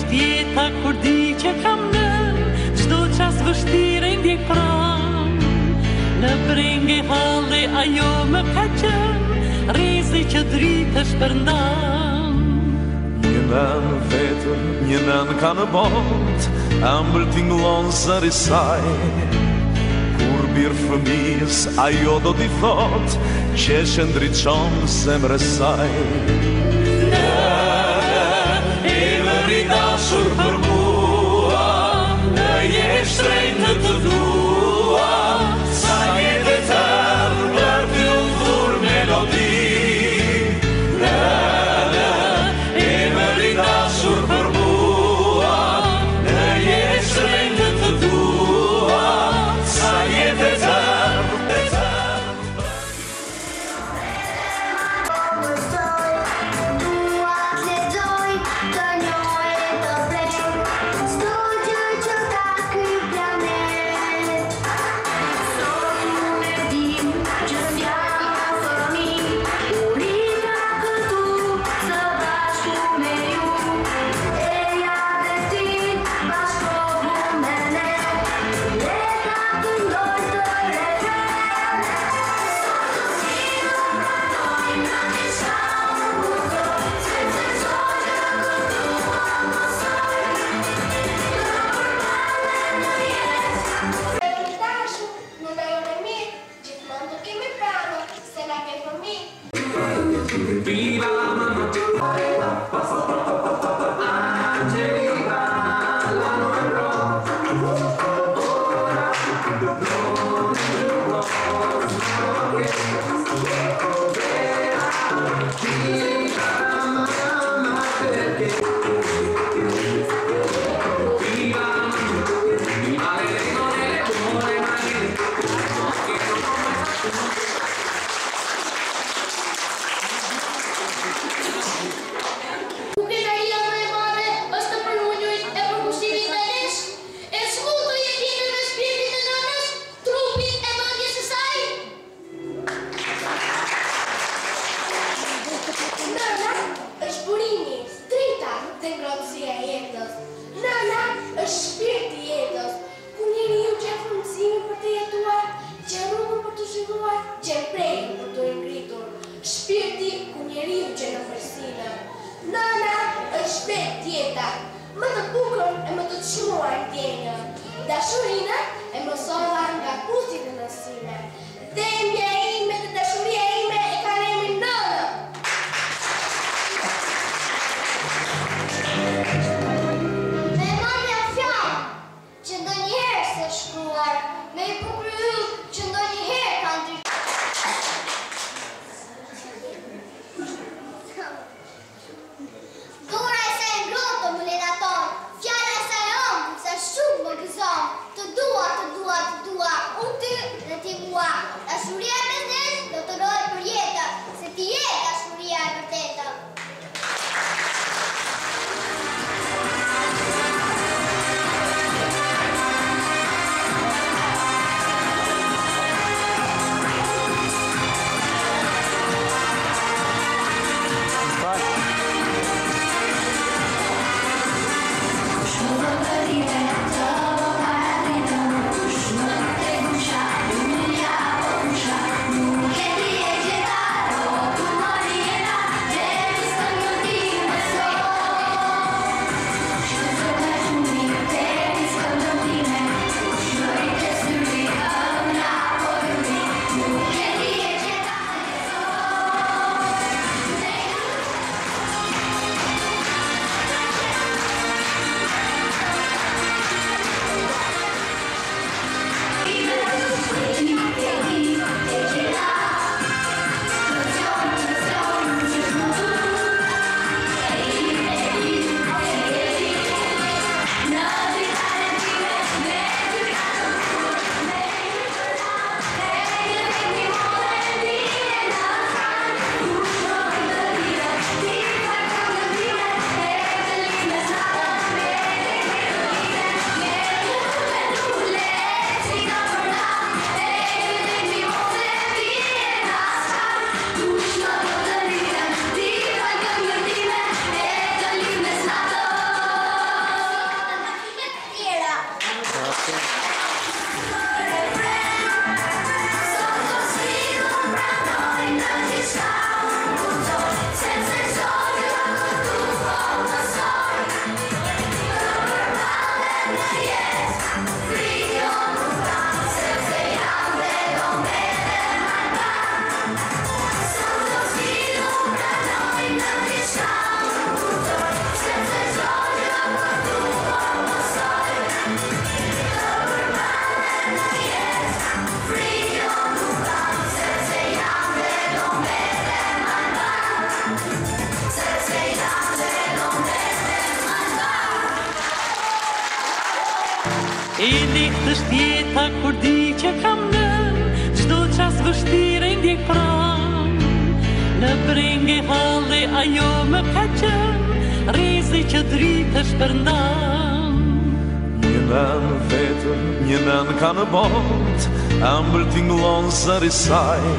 është jeta kur di që kam nën, çdo qas vështirë ndjek pranë. Në brengë halli ajo më ka qenë, rrezi që dritesh përndan. Një nën vetëm, një nën ka në botë, ëmbël tingëllon zëri saj. Kur bir fëmijës, ajo do t'i thot, që shëndriçon zemrës saj. Dashur për mua, në jetë shtrenjtë në të dua, sa jetë e tërë për t'ju dhur melodi. Emëri dashur për mua, në jetë shtrenjtë në të dua, sa jetë e tërë. Dashurina e mësova nga puthit e nësime. Dhembja ime dhe dashuria ime e kanë emrin nëna. Me marrja fjalë që ndonjëherë s'e shkruar, me i bukur që ndonjëherë kanë Dura e se e ngrotë më ledaton, fjala e se e ëmbë, se shumë më gëzon, të dua, unë ty dhe ti mua, dashuria E lehtë është jeta kur di që kam nën, çdo çast vështirë ndjek pranë. Në brengë halli ajo më ka qenë, rrezi që dritesh përndan. Një nën vetëm, një nën ka në bot, ëmbël tingëllon zëri saj.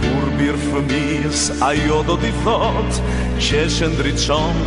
Kur bir fëmijës, ajo do t'i thot, që shëndriçon